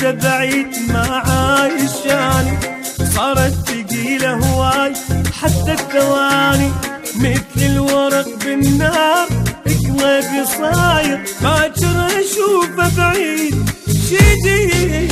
اشوفه بعيد ما عايشاني، صارت ثقيلة هواي حتى الثواني، مثل الورق بالنار قلبي صاير، باكر اشوفه بعيد شديد